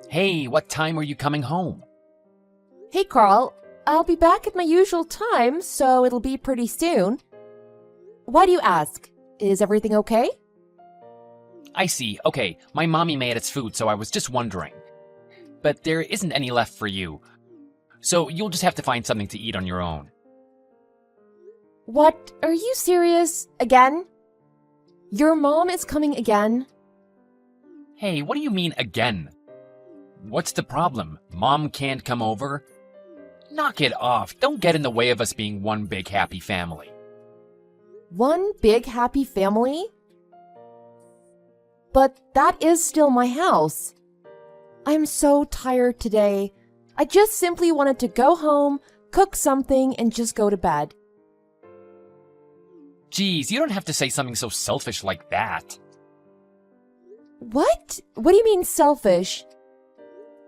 Hey, what time are you coming home? Hey, Carl. I'll be back at my usual time, so it'll be pretty soon. Why do you ask? Is everything okay? I see. Okay, my mommy made its food, so I was just wondering. But there isn't any left for you. So you'll just have to find something to eat on your own. What? Are you serious? Again? Your mom is coming again? Hey, what do you mean again? What's the problem? Mom can't come over? Knock it off. Don't get in the way of us being one big happy family. One big happy family? But that is still my house. I'm so tired today. I just simply wanted to go home, cook something, and just go to bed. Geez, you don't have to say something so selfish like that. What? What do you mean selfish?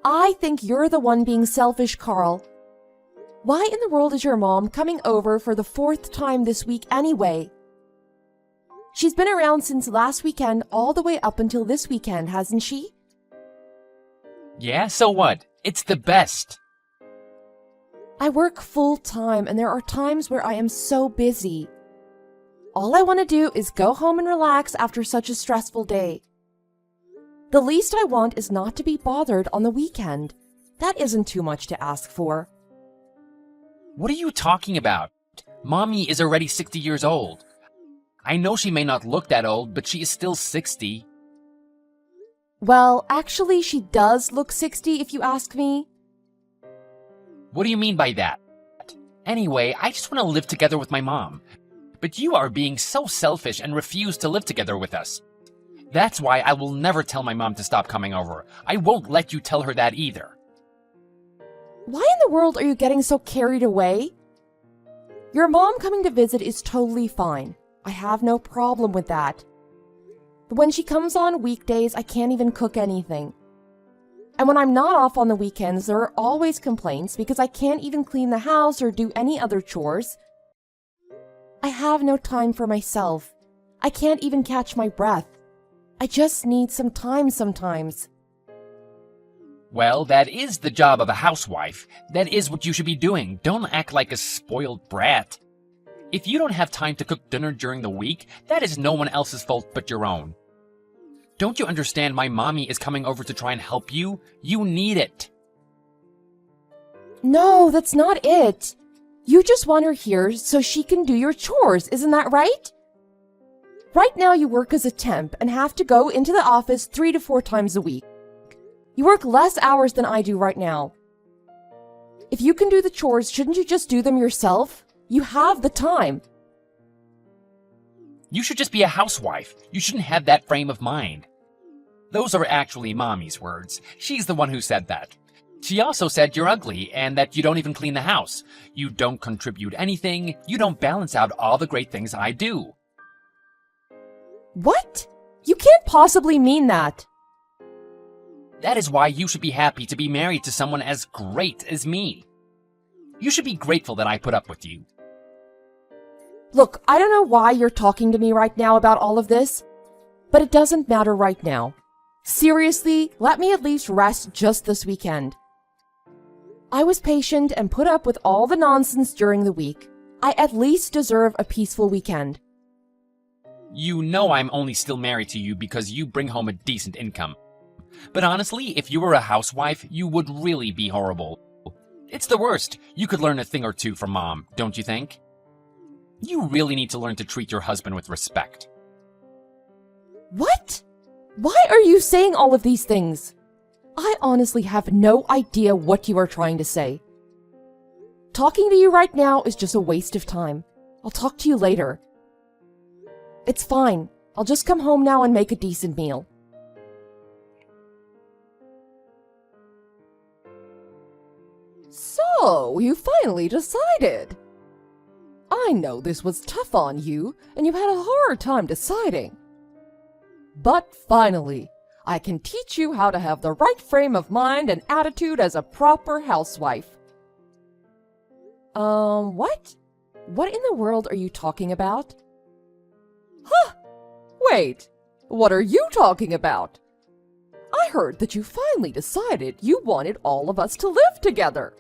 I think you're the one being selfish, Carl. Why in the world is your mom coming over for the 4th time this week anyway? She's been around since last weekend all the way up until this weekend, hasn't she? Yeah, so what? It's the best. I work full time and there are times where I am so busy. All I want to do is go home and relax after such a stressful day. The least I want is not to be bothered on the weekend. That isn't too much to ask for. What are you talking about? Mommy is already 60 years old. I know she may not look that old, but she is still 60. Well, actually, she does look 60 if you ask me. What do you mean by that? Anyway, I just want to live together with my mom. But you are being so selfish and refuse to live together with us. That's why I will never tell my mom to stop coming over. I won't let you tell her that either. Why in the world are you getting so carried away? Your mom coming to visit is totally fine. I have no problem with that. But when she comes on weekdays, I can't even cook anything. And when I'm not off on the weekends, there are always complaints because I can't even clean the house or do any other chores. I have no time for myself. I can't even catch my breath. I just need some time sometimes. Well, that is the job of a housewife. That is what you should be doing. Don't act like a spoiled brat. If you don't have time to cook dinner during the week, that is no one else's fault but your own. Don't you understand my mommy is coming over to try and help you? You need it. No, that's not it. You just want her here so she can do your chores, isn't that right? Right now you work as a temp and have to go into the office 3 to 4 times a week. You work less hours than I do right now. If you can do the chores, shouldn't you just do them yourself? You have the time. You should just be a housewife. You shouldn't have that frame of mind. Those are actually Mommy's words. She's the one who said that. She also said you're ugly and that you don't even clean the house. You don't contribute anything. You don't balance out all the great things I do. What? You can't possibly mean that. That is why you should be happy to be married to someone as great as me. You should be grateful that I put up with you. Look, I don't know why you're talking to me right now about all of this, but it doesn't matter right now. Seriously, let me at least rest just this weekend. I was patient and put up with all the nonsense during the week. I at least deserve a peaceful weekend. You know I'm only still married to you because you bring home a decent income. But honestly, if you were a housewife, you would really be horrible. It's the worst. You could learn a thing or two from Mom, don't you think? You really need to learn to treat your husband with respect. What? Why are you saying all of these things? I honestly have no idea what you are trying to say. Talking to you right now is just a waste of time. I'll talk to you later. It's fine. I'll just come home now and make a decent meal. So, you finally decided. I know this was tough on you, and you had a hard time deciding. But finally, I can teach you how to have the right frame of mind and attitude as a proper housewife. What? What in the world are you talking about? Huh? Wait, what are you talking about? I heard that you finally decided you wanted all of us to live together.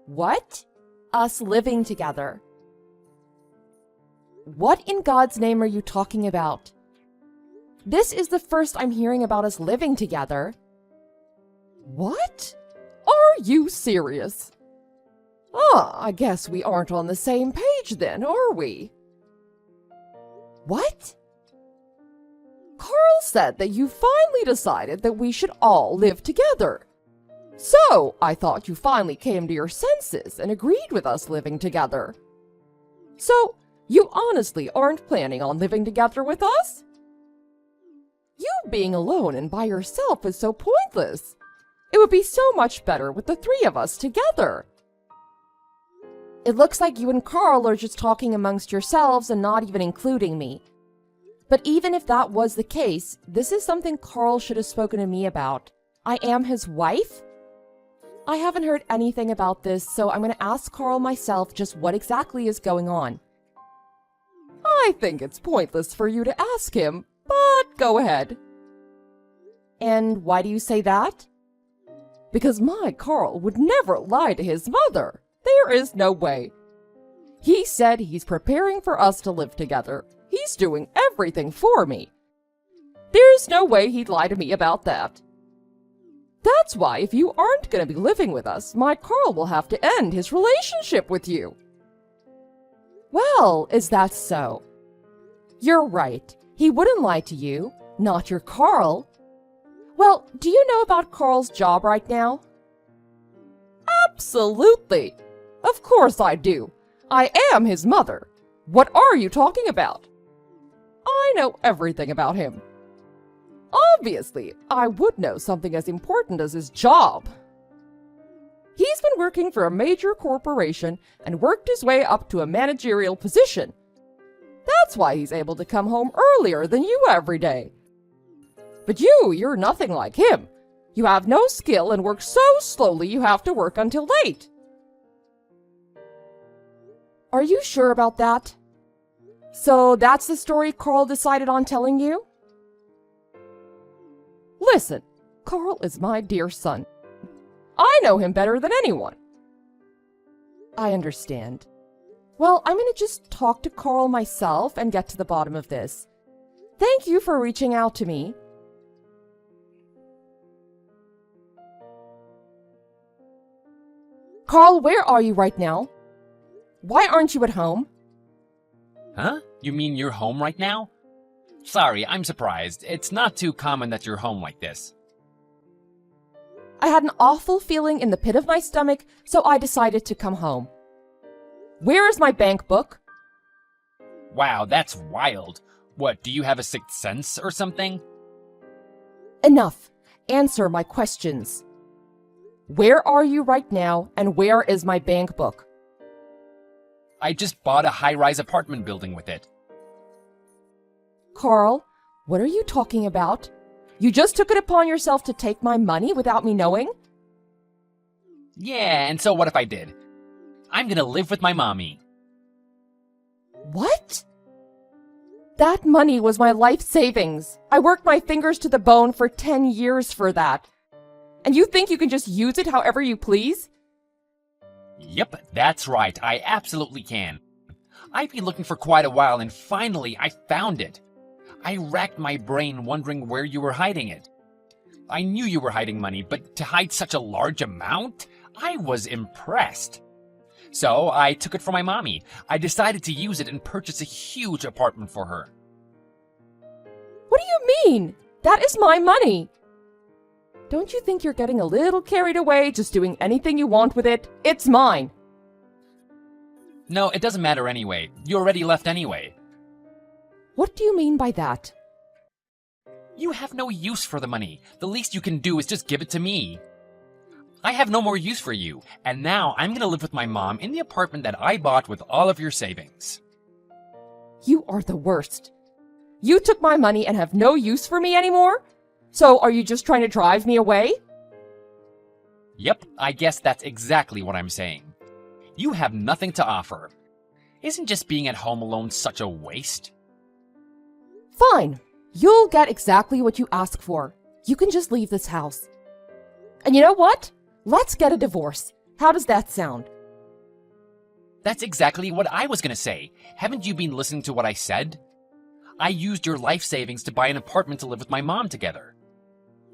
What? Us living together? What in God's name are you talking about? This is the first I'm hearing about us living together. What? Are you serious? I guess we aren't on the same page then, are we? What? Carl said that you finally decided that we should all live together. So, I thought you finally came to your senses and agreed with us living together. So, you honestly aren't planning on living together with us? You being alone and by yourself is so pointless. It would be so much better with the three of us together. It looks like you and Carl are just talking amongst yourselves and not even including me. But even if that was the case, this is something Carl should have spoken to me about. I am his wife? I haven't heard anything about this, so I'm going to ask Carl myself just what exactly is going on. I think it's pointless for you to ask him, but go ahead. And why do you say that? Because my Carl would never lie to his mother. There is no way. He said he's preparing for us to live together. He's doing everything for me. There's no way he'd lie to me about that. That's why if you aren't going to be living with us, my Carl will have to end his relationship with you. Well, is that so? You're right. He wouldn't lie to you, not your Carl. Well, do you know about Carl's job right now? Absolutely. Of course I do. I am his mother. What are you talking about? I know everything about him. Obviously, I would know something as important as his job. He's been working for a major corporation and worked his way up to a managerial position. That's why he's able to come home earlier than you every day. But you're nothing like him. You have no skill and work so slowly you have to work until late. Are you sure about that? So that's the story Carl decided on telling you? Listen, Carl is my dear son. I know him better than anyone. I understand. Well, I'm going to just talk to Carl myself and get to the bottom of this. Thank you for reaching out to me. Carl, where are you right now? Why aren't you at home? Huh? You mean you're home right now? Sorry, I'm surprised. It's not too common that you're home like this. I had an awful feeling in the pit of my stomach, so I decided to come home. Where is my bank book? Wow, that's wild. What, do you have a sixth sense or something? Enough. Answer my questions. Where are you right now, and where is my bank book? I just bought a high-rise apartment building with it. Carl, what are you talking about? You just took it upon yourself to take my money without me knowing? Yeah, and so what if I did? I'm gonna live with my mommy. What? That money was my life savings. I worked my fingers to the bone for 10 years for that. And you think you can just use it however you please? Yep, that's right. I absolutely can. I've been looking for quite a while and finally I found it. I racked my brain wondering where you were hiding it. I knew you were hiding money, but to hide such a large amount? I was impressed. So I took it from my mommy. I decided to use it and purchase a huge apartment for her. What do you mean? That is my money. Don't you think you're getting a little carried away just doing anything you want with it? It's mine. No, it doesn't matter anyway. You already left anyway. What do you mean by that? You have no use for the money. The least you can do is just give it to me. I have no more use for you, and now I'm gonna live with my mom in the apartment that I bought with all of your savings. You are the worst. You took my money and have no use for me anymore? So are you just trying to drive me away? Yep, I guess that's exactly what I'm saying. You have nothing to offer. Isn't just being at home alone such a waste? Fine. You'll get exactly what you ask for. you can just leave this house. And you know what? Let's get a divorce. How does that sound? That's exactly what I was going to say. Haven't you been listening to what I said? I used your life savings to buy an apartment to live with my mom together.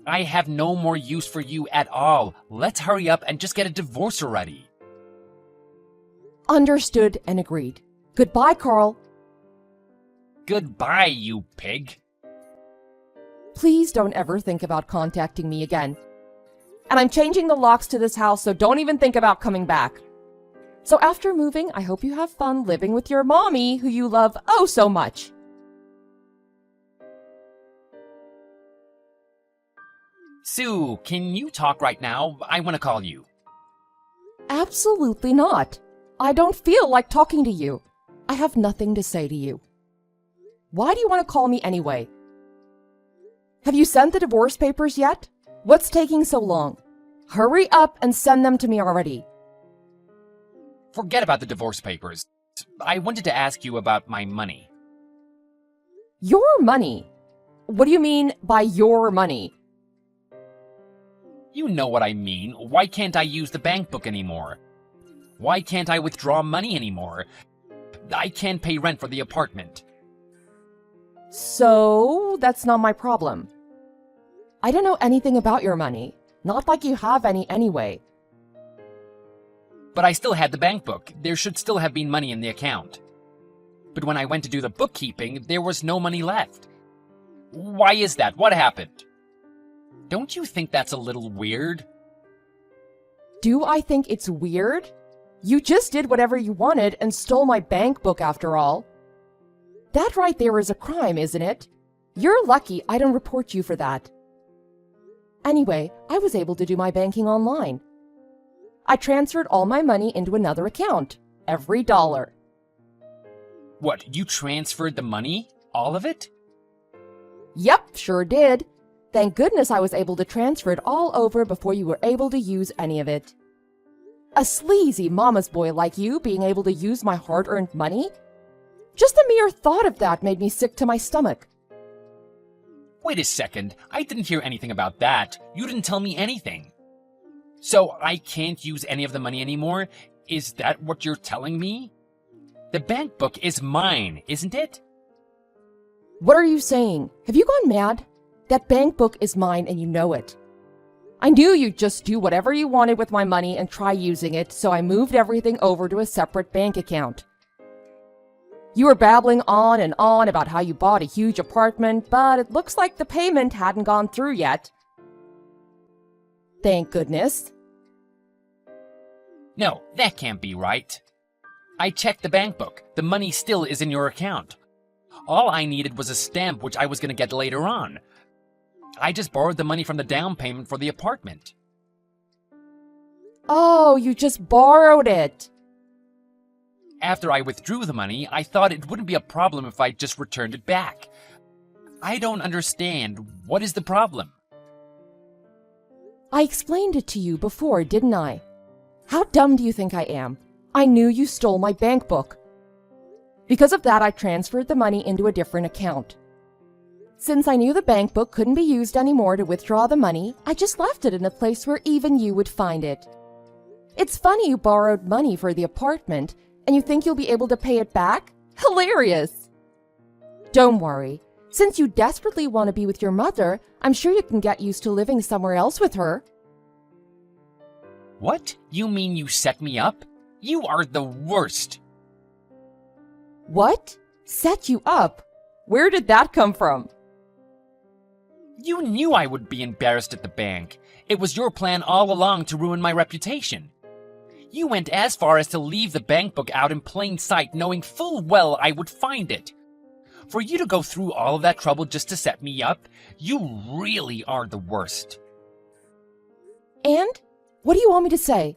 I have no more use for you at all. Let's hurry up and just get a divorce already. Understood and agreed. Goodbye, Carl. Goodbye, you pig. Please don't ever think about contacting me again. And I'm changing the locks to this house, so don't even think about coming back. So after moving, I hope you have fun living with your mommy, who you love oh so much. Sue, can you talk right now? I want to call you. Absolutely not. I don't feel like talking to you. I have nothing to say to you. Why do you want to call me anyway? Have you sent the divorce papers yet? What's taking so long? Hurry up and send them to me already. Forget about the divorce papers. I wanted to ask you about my money. Your money? What do you mean by your money? You know what I mean. Why can't I use the bank book anymore? Why can't I withdraw money anymore? I can't pay rent for the apartment. So, that's not my problem. I don't know anything about your money. Not like you have any anyway. But I still had the bank book. There should still have been money in the account. But when I went to do the bookkeeping, there was no money left. Why is that? What happened? Don't you think that's a little weird? Do I think it's weird? You just did whatever you wanted and stole my bank book after all. That right there is a crime, isn't it? You're lucky I don't report you for that. Anyway, I was able to do my banking online. I transferred all my money into another account. Every dollar. What, you transferred the money? All of it? Yep, sure did. Thank goodness I was able to transfer it all over before you were able to use any of it. A sleazy mama's boy like you being able to use my hard-earned money? Just the mere thought of that made me sick to my stomach. Wait a second. I didn't hear anything about that. You didn't tell me anything. So I can't use any of the money anymore? Is that what you're telling me? The bank book is mine, isn't it? What are you saying? Have you gone mad? That bank book is mine and you know it. I knew you'd just do whatever you wanted with my money and try using it, so I moved everything over to a separate bank account. You were babbling on and on about how you bought a huge apartment, but it looks like the payment hadn't gone through yet. Thank goodness. No, that can't be right. I checked the bank book. The money still is in your account. All I needed was a stamp which I was going to get later on. I just borrowed the money from the down payment for the apartment. Oh, you just borrowed it. After I withdrew the money, I thought it wouldn't be a problem if I just returned it back. I don't understand. What is the problem? I explained it to you before, didn't I? How dumb do you think I am? I knew you stole my bank book. Because of that, I transferred the money into a different account. Since I knew the bank book couldn't be used anymore to withdraw the money, I just left it in a place where even you would find it. It's funny you borrowed money for the apartment, and you think you'll be able to pay it back? Hilarious! Don't worry. Since you desperately want to be with your mother, I'm sure you can get used to living somewhere else with her. What? You mean you set me up? You are the worst. What? Set you up? Where did that come from? You knew I would be embarrassed at the bank. It was your plan all along to ruin my reputation. You went as far as to leave the bank book out in plain sight, knowing full well I would find it. For you to go through all of that trouble just to set me up, you really are the worst. And? What do you want me to say?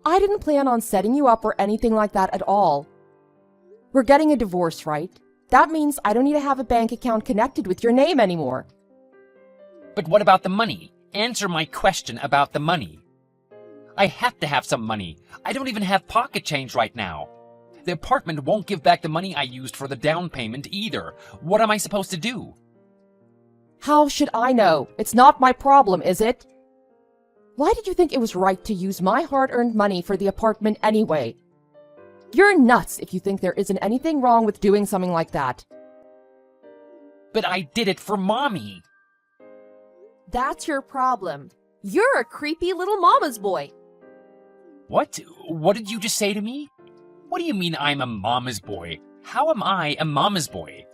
I didn't plan on setting you up or anything like that at all. We're getting a divorce, right? That means I don't need to have a bank account connected with your name anymore. But what about the money? Answer my question about the money. I have to have some money. I don't even have pocket change right now. The apartment won't give back the money I used for the down payment either. What am I supposed to do? How should I know? It's not my problem, is it? Why did you think it was right to use my hard-earned money for the apartment anyway? You're nuts if you think there isn't anything wrong with doing something like that. But I did it for Mommy. That's your problem. You're a creepy little mama's boy. What? What did you just say to me? What do you mean I'm a mama's boy? How am I a mama's boy?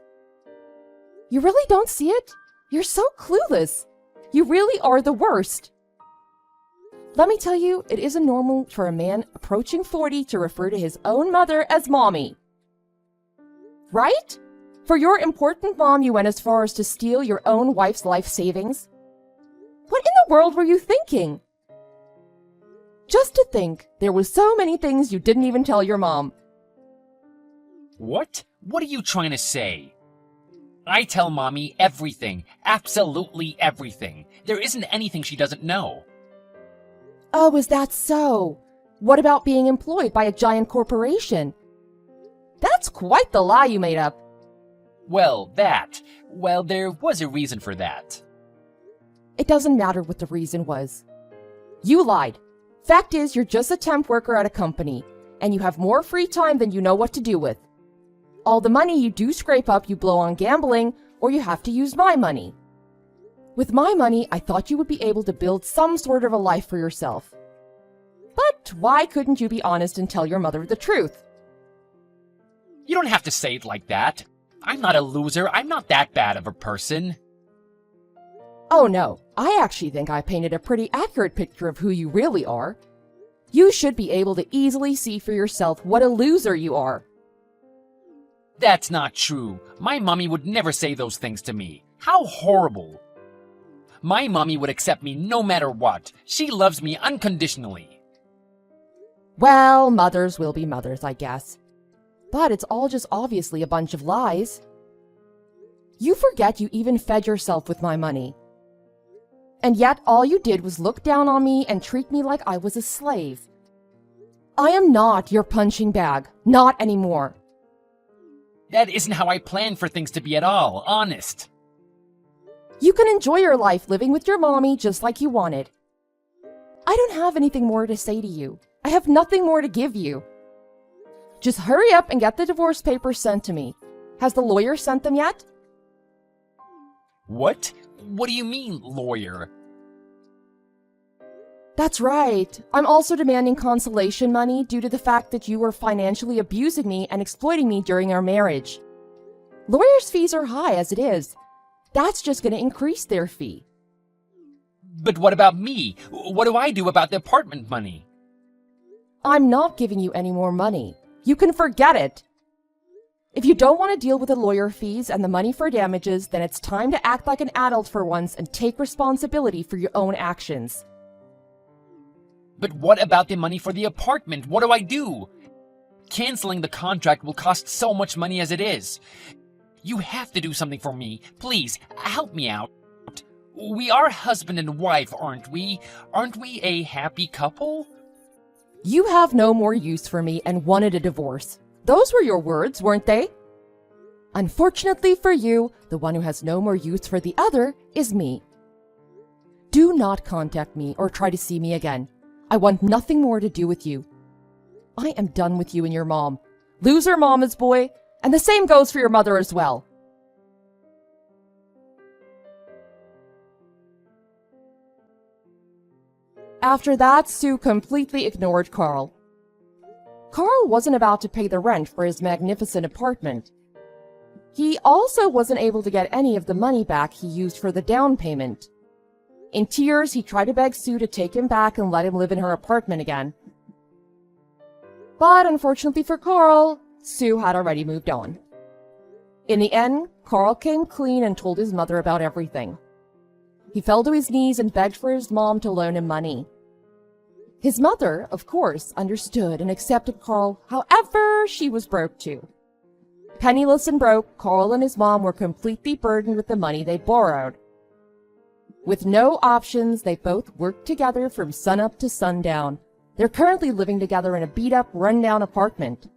You really don't see it? You're so clueless. You really are the worst. Let me tell you, it isn't normal for a man approaching 40 to refer to his own mother as mommy. Right? For your important mom, you went as far as to steal your own wife's life savings? What in the world were you thinking? Just to think, there were so many things you didn't even tell your mom. What? What are you trying to say? I tell Mommy everything, absolutely everything. There isn't anything she doesn't know. Oh, is that so? What about being employed by a giant corporation? That's quite the lie you made up. Well, there was a reason for that. It doesn't matter what the reason was. You lied. Fact is, you're just a temp worker at a company, and you have more free time than you know what to do with. All the money you do scrape up you blow on gambling, or you have to use my money. With my money, I thought you would be able to build some sort of a life for yourself. But why couldn't you be honest and tell your mother the truth? You don't have to say it like that. I'm not a loser. I'm not that bad of a person. Oh no, I actually think I painted a pretty accurate picture of who you really are. You should be able to easily see for yourself what a loser you are. That's not true. My mommy would never say those things to me. How horrible. My mommy would accept me no matter what. She loves me unconditionally. Well, mothers will be mothers, I guess. But it's all just obviously a bunch of lies. You forget you even fed yourself with my money. And yet all you did was look down on me and treat me like I was a slave. I am not your punching bag. Not anymore. That isn't how I planned for things to be at all, honest. You can enjoy your life living with your mommy just like you wanted. I don't have anything more to say to you. I have nothing more to give you. Just hurry up and get the divorce papers sent to me. Has the lawyer sent them yet? What? What do you mean, lawyer? That's right. I'm also demanding consolation money due to the fact that you were financially abusing me and exploiting me during our marriage. Lawyers' fees are high as it is. That's just going to increase their fee. But what about me? What do I do about the apartment money? I'm not giving you any more money. You can forget it. If you don't want to deal with the lawyer fees and the money for damages, then it's time to act like an adult for once and take responsibility for your own actions. But what about the money for the apartment? What do I do? Canceling the contract will cost so much money as it is. You have to do something for me. Please, help me out. We are husband and wife, aren't we? Aren't we a happy couple? You have no more use for me and wanted a divorce. Those were your words, weren't they? Unfortunately for you, the one who has no more use for the other is me. Do not contact me or try to see me again. I want nothing more to do with you. I am done with you and your mom. Loser mama's boy, and the same goes for your mother as well. After that, Sue completely ignored Carl. Carl wasn't about to pay the rent for his magnificent apartment. He also wasn't able to get any of the money back he used for the down payment. In tears, he tried to beg Sue to take him back and let him live in her apartment again. But unfortunately for Carl, Sue had already moved on. In the end, Carl came clean and told his mother about everything. He fell to his knees and begged for his mom to loan him money. His mother, of course, understood and accepted Carl, however, she was broke too. Penniless and broke, Carl and his mom were completely burdened with the money they borrowed. With no options, they both worked together from sunup to sundown. They're currently living together in a beat-up, run-down apartment.